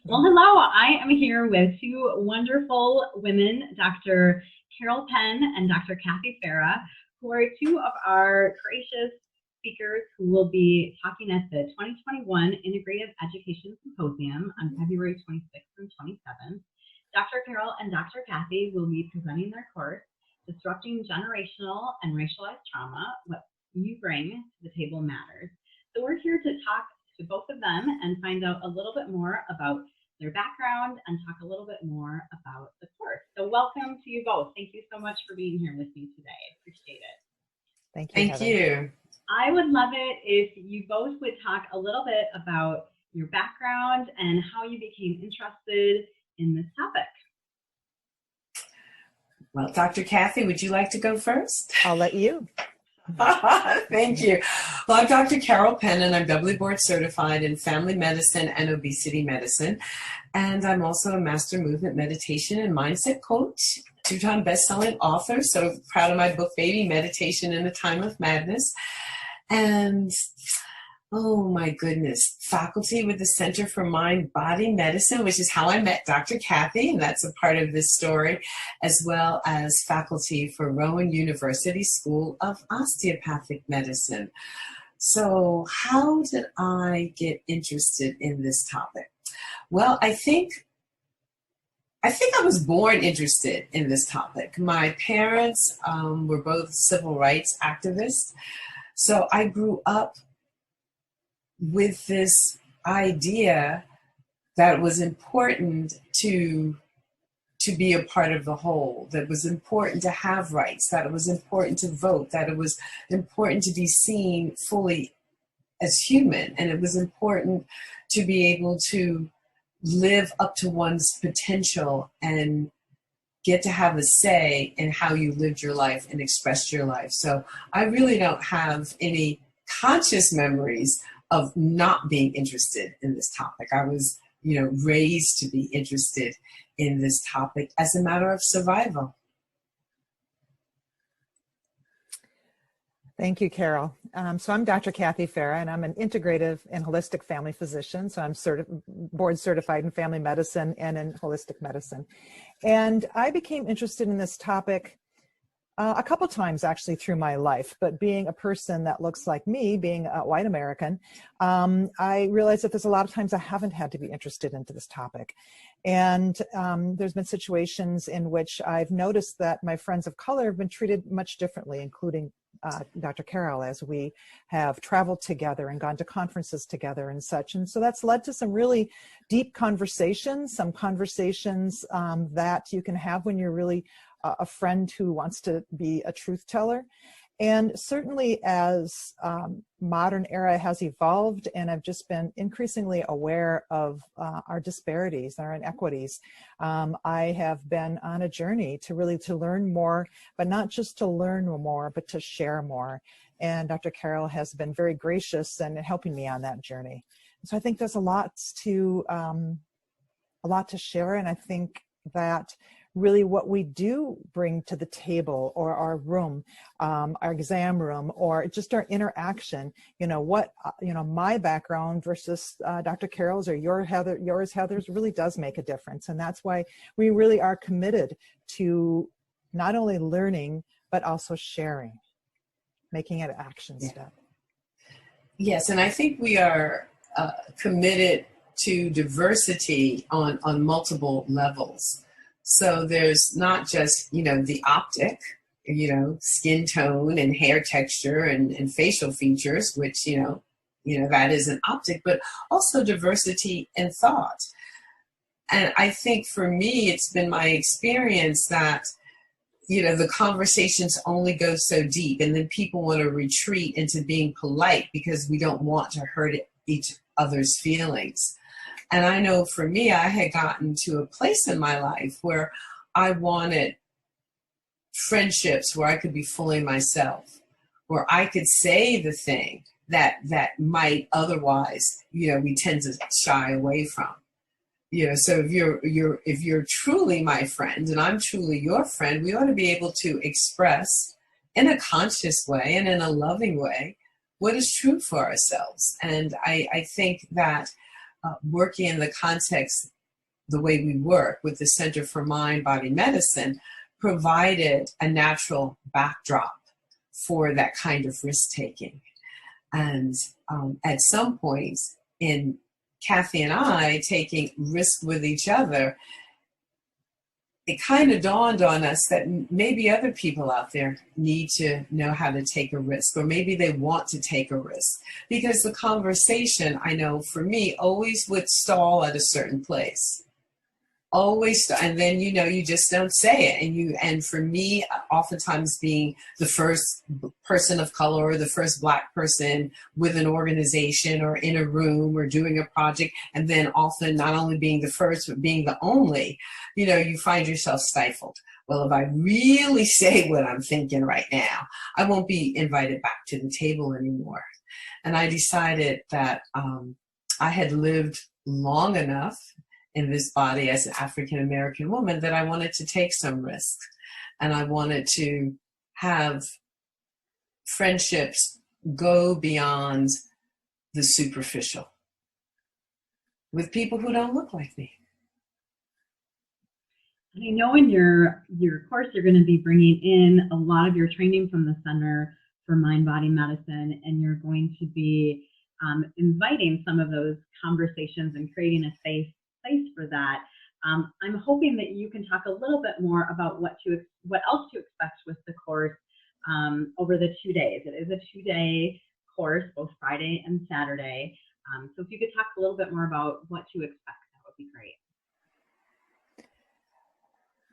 Well, hello. I am here with two wonderful women, Dr. Carol Penn and Dr. Kathy Farah, who are two of our gracious speakers who will be talking at the 2021 Integrative Education Symposium on February 26th and 27th. Dr. Carol and Dr. Kathy will be presenting their course, Disrupting Generational and Racialized Trauma, What You Bring to the Table Matters. So we're here to talk to both of them and find out a little bit more about their background and talk a little bit more about the course. So welcome to you both. Thank you so much for being here with me today. I appreciate it. Thank you. Thank Heather. you. I would love it if you both would talk a little bit about your background and how you became interested in this topic. Well, Dr. Kathy, would you like to go first? I'll let you. Thank you. Well, I'm Dr. Carol Penn, and I'm doubly board certified in family medicine and obesity medicine. And I'm also a master movement meditation and mindset coach, two-time best-selling author. So proud of my book, Baby, Meditation in a Time of Madness. And oh my goodness, faculty with the Center for Mind Body Medicine, which is how I met Dr. Kathy, and that's a part of this story, as well as faculty for Rowan University School of Osteopathic Medicine. So how did I get interested in this topic? Well, I think I was born interested in this topic. My parents were both civil rights activists, so I grew up with this idea that it was important to be a part of the whole, that it was important to have rights, that it was important to vote, that it was important to be seen fully as human, and it was important to be able to live up to one's potential and get to have a say in how you lived your life and expressed your life. So I really don't have any conscious memories of not being interested in this topic. I was, raised to be interested in this topic as a matter of survival. Thank you, Carol. So I'm Dr. Kathy Farah, and I'm an integrative and holistic family physician. So I'm board certified in family medicine and in holistic medicine. And I became interested in this topic a couple times actually through my life, but being a person that looks like me, being a white American, I realized that there's a lot of times I haven't had to be interested into this topic. And there's been situations in which I've noticed that my friends of color have been treated much differently, including Dr. Carol, as we have traveled together and gone to conferences together and such. And so that's led to some really deep conversations, some conversations that you can have when you're really a friend who wants to be a truth teller. And certainly as modern era has evolved, and I've just been increasingly aware of our disparities, our inequities, I have been on a journey to learn more, but not just to learn more, but to share more. And Dr. Carol has been very gracious in helping me on that journey. So I think there's a lot to share, and I think that really what we do bring to the table, or our room, our exam room, or just our interaction, my background versus Dr. Carol's or yours, Heather's, really does make a difference. And that's why we really are committed to not only learning, but also sharing, making it an action step. Yes, and I think we are committed to diversity on multiple levels. So there's not just, the optic, skin tone and hair texture and facial features, which, that is an optic, but also diversity in thought. And I think for me, it's been my experience that, the conversations only go so deep, and then people want to retreat into being polite because we don't want to hurt each other's feelings. And I know for me, I had gotten to a place in my life where I wanted friendships where I could be fully myself, where I could say the thing that might otherwise, we tend to shy away from. So if you're truly my friend and I'm truly your friend, we ought to be able to express in a conscious way and in a loving way what is true for ourselves. And I think that working in the context the way we work with the Center for Mind Body Medicine provided a natural backdrop for that kind of risk taking. And at some point in Kathy and I taking risk with each other, it kind of dawned on us that maybe other people out there need to know how to take a risk, or maybe they want to take a risk, because the conversation, I know for me, always would stall at a certain place. Always, and then you just don't say it, and for me, oftentimes being the first person of color or the first Black person with an organization or in a room or doing a project, and then often not only being the first but being the only, you find yourself stifled. Well, if I really say what I'm thinking right now, I won't be invited back to the table anymore. And I decided that I had lived long enough in this body as an African American woman that I wanted to take some risk, and I wanted to have friendships go beyond the superficial with people who don't look like me. I know in your course you're going to be bringing in a lot of your training from the Center for Mind Body Medicine, and you're going to be inviting some of those conversations and creating a safe place for that. I'm hoping that you can talk a little bit more about what else to expect with the course over the 2 days. It is a 2-day course, both Friday and Saturday. So if you could talk a little bit more about what to expect, that would be great.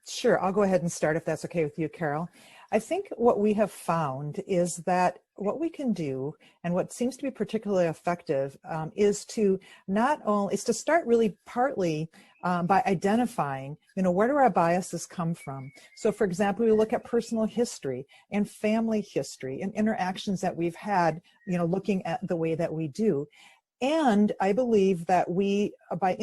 Sure, I'll go ahead and start if that's okay with you, Carol. I think what we have found is that what we can do, and what seems to be particularly effective, is to start really partly by identifying, where do our biases come from? So, for example, we look at personal history and family history and interactions that we've had, looking at the way that we do. And I believe that we, by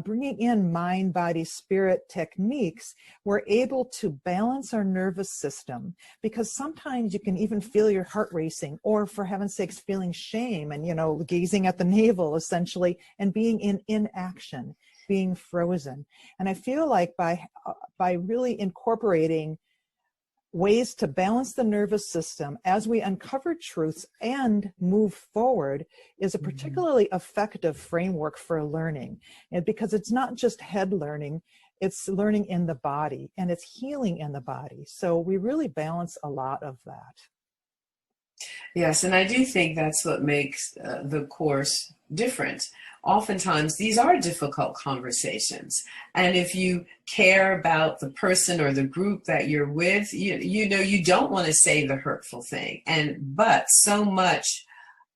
bringing in mind, body, spirit techniques, we're able to balance our nervous system, because sometimes you can even feel your heart racing, or for heaven's sakes, feeling shame and, gazing at the navel essentially, and being in inaction, being frozen. And I feel like by really incorporating ways to balance the nervous system as we uncover truths and move forward is a particularly effective framework for learning. And because it's not just head learning, it's learning in the body, and it's healing in the body. So we really balance a lot of that. Yes, and I do think that's what makes the course different. Oftentimes, these are difficult conversations. And if you care about the person or the group that you're with, you don't want to say the hurtful thing. But so much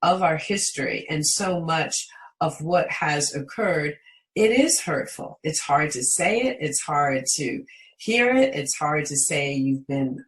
of our history and so much of what has occurred, it is hurtful. It's hard to say it. It's hard to hear it. It's hard to say you've been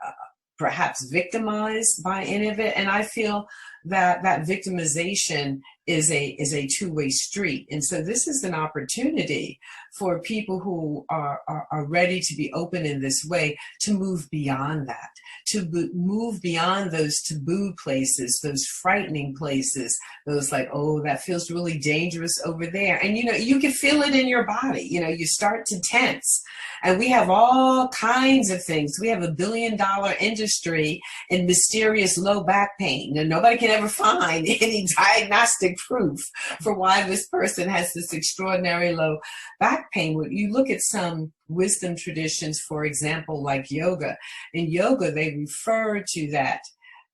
perhaps victimized by any of it. And I feel that victimization is a two-way street. And so this is an opportunity for people who are ready to be open in this way to move beyond that, to move beyond those taboo places, those frightening places, those like, oh, that feels really dangerous over there. And, you can feel it in your body. You start to tense. And we have all kinds of things. We have $1 billion industry in mysterious low back pain, and nobody can ever find any diagnostic proof for why this person has this extraordinary low back pain. When you look at some wisdom traditions, for example, like yoga, in yoga, they refer to that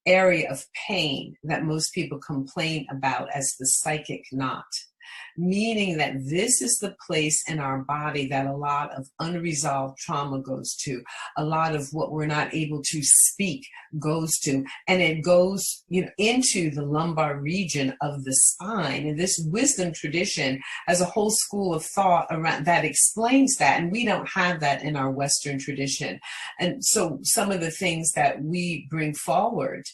area of pain that most people complain about as the psychic knot. Meaning that this is the place in our body that a lot of unresolved trauma goes to, a lot of what we're not able to speak goes to, and it goes, into the lumbar region of the spine. And this wisdom tradition has a whole school of thought around that explains that, and we don't have that in our Western tradition. And so some of the things that we bring forward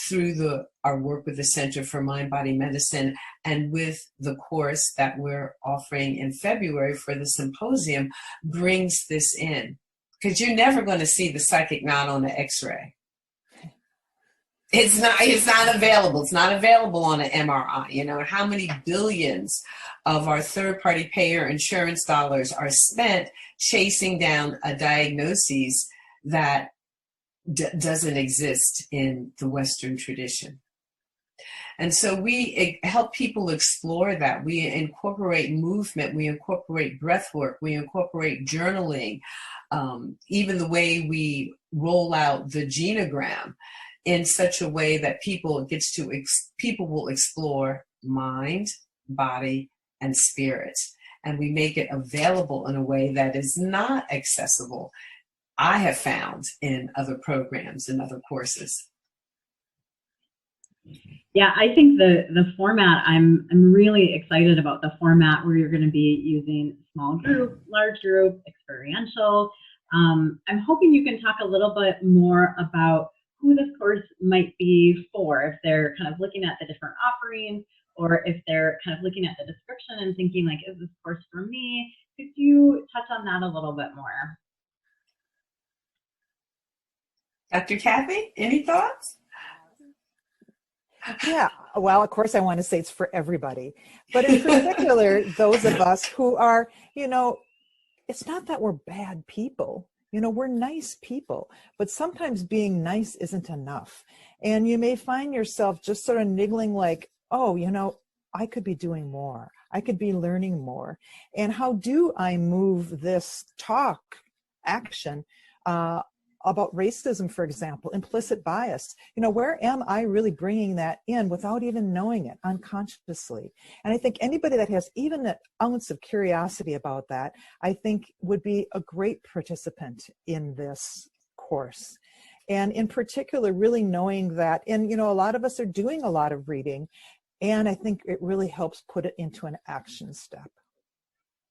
through our work with the Center for Mind Body Medicine and with the course that we're offering in February for the symposium brings this in. Because you're never going to see the psychic knot on the x-ray. It's not available. It's not available on an MRI. You know, how many billions of our third-party payer insurance dollars are spent chasing down a diagnosis that doesn't exist in the Western tradition. And so we help people explore that. We incorporate movement, we incorporate breath work, we incorporate journaling, even the way we roll out the genogram in such a way that people will explore mind, body, and spirit. And we make it available in a way that is not accessible, I have found, in other programs and other courses. Yeah, I think the format, I'm really excited about the format where you're going to be using small group, large group, experiential. I'm hoping you can talk a little bit more about who this course might be for, if they're kind of looking at the different offerings, or if they're kind of looking at the description and thinking like, is this course for me? Could you touch on that a little bit more? Dr. Kathy, any thoughts? Yeah, well, of course, I want to say it's for everybody. But in particular, those of us who are, you know, it's not that we're bad people. You know, we're nice people, but sometimes being nice isn't enough. And you may find yourself just sort of niggling like, oh, you know, I could be doing more. I could be learning more. And how do I move this action, about racism, for example, implicit bias? You know, where am I really bringing that in without even knowing it, unconsciously? And I think anybody that has even an ounce of curiosity about that, I think would be a great participant in this course. And in particular, really knowing that, and you know, a lot of us are doing a lot of reading, and I think it really helps put it into an action step.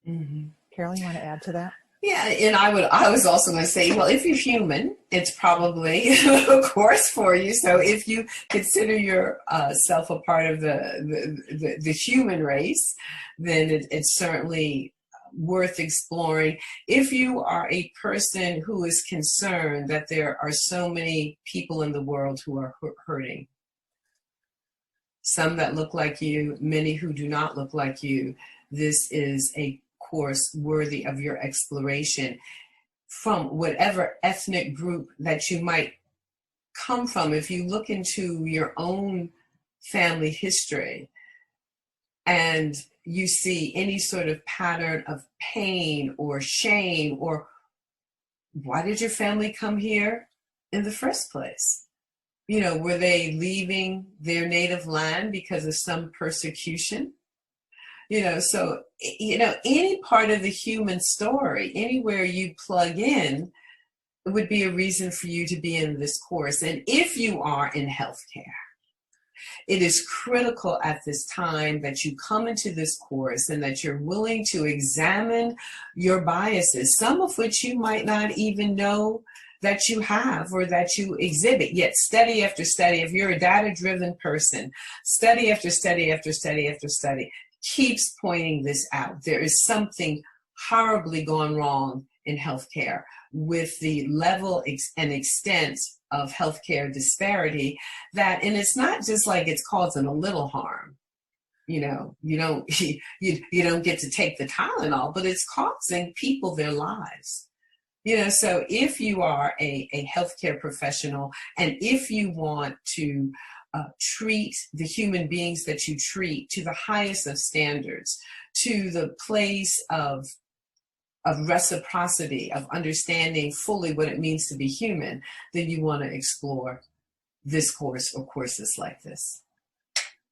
Mm-hmm. Carol, you want to add to that? Yeah, and I was also going to say, well, if you're human, it's probably a course for you. So if you consider yourself a part of the human race, then it's certainly worth exploring. If you are a person who is concerned that there are so many people in the world who are hurting, some that look like you, many who do not look like you, this is a course worthy of your exploration from whatever ethnic group that you might come from. If you look into your own family history and you see any sort of pattern of pain or shame, or why did your family come here in the first place? You know, were they leaving their native land because of some persecution? You know, so, you know, any part of the human story, anywhere you plug in, would be a reason for you to be in this course. And if you are in healthcare, it is critical at this time that you come into this course and that you're willing to examine your biases, some of which you might not even know that you have or that you exhibit. Yet study after study, if you're a data-driven person, study after study after study after study keeps pointing this out. There is something horribly gone wrong in healthcare with the level and extent of healthcare disparity that, and it's not just like it's causing a little harm. You know, you don't get to take the Tylenol, but it's costing people their lives. You know, so if you are a healthcare professional, and if you want to treat the human beings that you treat to the highest of standards, to the place of reciprocity, of understanding fully what it means to be human, then you want to explore this course or courses like this.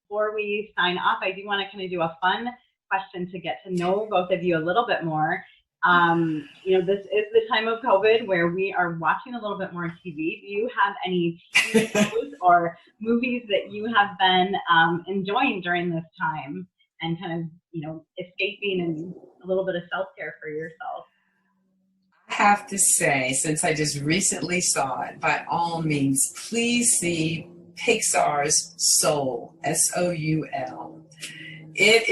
Before we sign off, I do want to kind of do a fun question to get to know both of you a little bit more. You know, this is the time of COVID where we are watching a little bit more TV. Do you have any TV shows or movies that you have been enjoying during this time and kind of, you know, escaping and a little bit of self-care for yourself? I have to say, since I just recently saw it, by all means, please see Pixar's Soul, S-O-U-L. It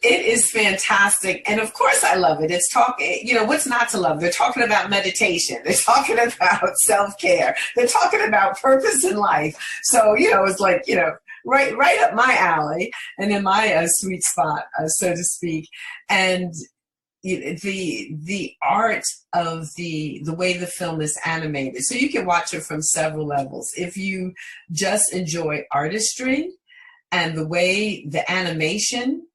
It is fantastic. And of course I love it. It's talking, what's not to love? They're talking about meditation. They're talking about self-care. They're talking about purpose in life. So, it's like, right up my alley and in my sweet spot, so to speak. And the art of the way the film is animated. So you can watch it from several levels. If you just enjoy artistry and the way the animation,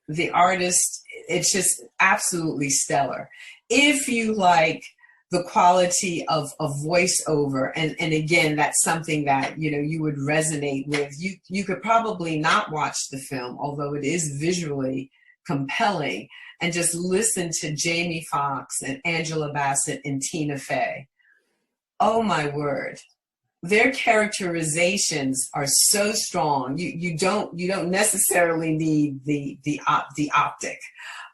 the artist, it's just absolutely stellar. If you like the quality of voiceover, and again, that's something that you would resonate with, you could probably not watch the film, although it is visually compelling, and just listen to Jamie Foxx and Angela Bassett and Tina Fey. Oh my word. Their characterizations are so strong. You don't necessarily need the optic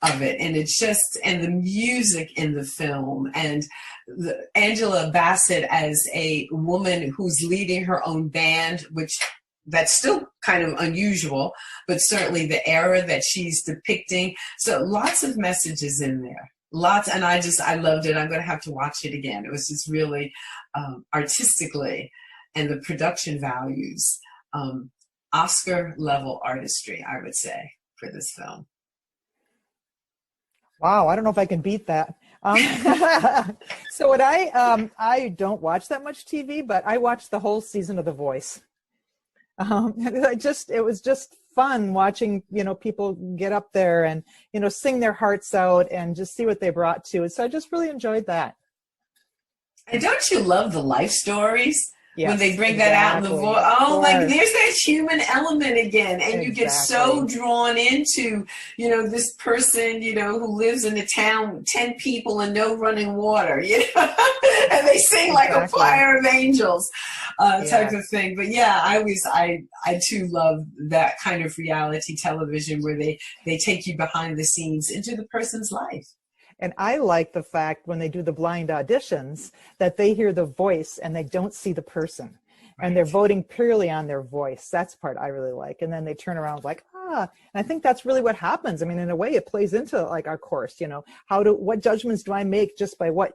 of it, and it's just, and the music in the film, and Angela Bassett as a woman who's leading her own band, which that's still kind of unusual, but certainly the era that she's depicting. So lots of messages in there. Lots, and I loved it. I'm going to have to watch it again. It was just really artistically, and the production values, Oscar level artistry, I would say, for this film. Wow, I don't know if I can beat that. So what I don't watch that much TV, but I watched the whole season of The Voice. It was just fun watching, people get up there and, sing their hearts out and just see what they brought to it. So I just really enjoyed that. And don't you love the life stories? Yes, when they bring that out in the voice? Oh, like there's that human element again. And you get so drawn into, this person, who lives in a town, 10 people and no running water, and they sing like a choir of angels, type of thing. But yeah, I too love that kind of reality television where they take you behind the scenes into the person's life. And I like the fact when they do the blind auditions that they hear the voice and they don't see the person. Right. And they're voting purely on their voice. That's the part I really like. And then they turn around like, and I think that's really what happens. I mean, in a way, it plays into like our course, what judgments do I make just by what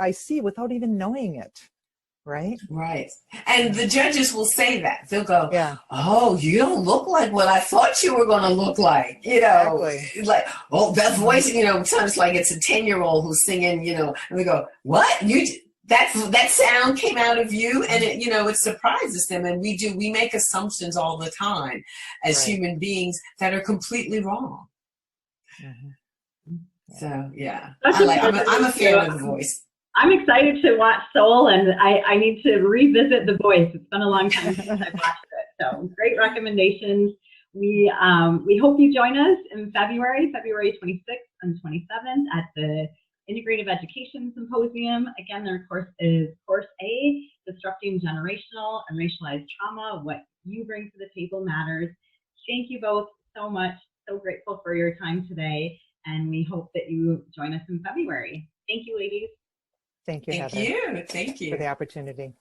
I see without even knowing it? Right? Right. And the judges will say that. They'll go, oh, you don't look like what I thought you were going to look like. Exactly. Like, oh, that voice, sounds like it's a 10-year-old who's singing, and they go, what? That sound came out of you? And it surprises them. And we make assumptions all the time as human beings that are completely wrong. Mm-hmm. So, yeah. I'm a fan of The Voice. I'm excited to watch Soul, and I need to revisit The Voice. It's been a long time since I've watched it. So great recommendations. We hope you join us in February 26th and 27th at the Integrative Education Symposium. Again, their course is Course A, Disrupting Generational and Racialized Trauma. What you bring to the table matters. Thank you both so much. So grateful for your time today, and we hope that you join us in February. Thank you, ladies. Thank you, Heather. Thank you for the opportunity.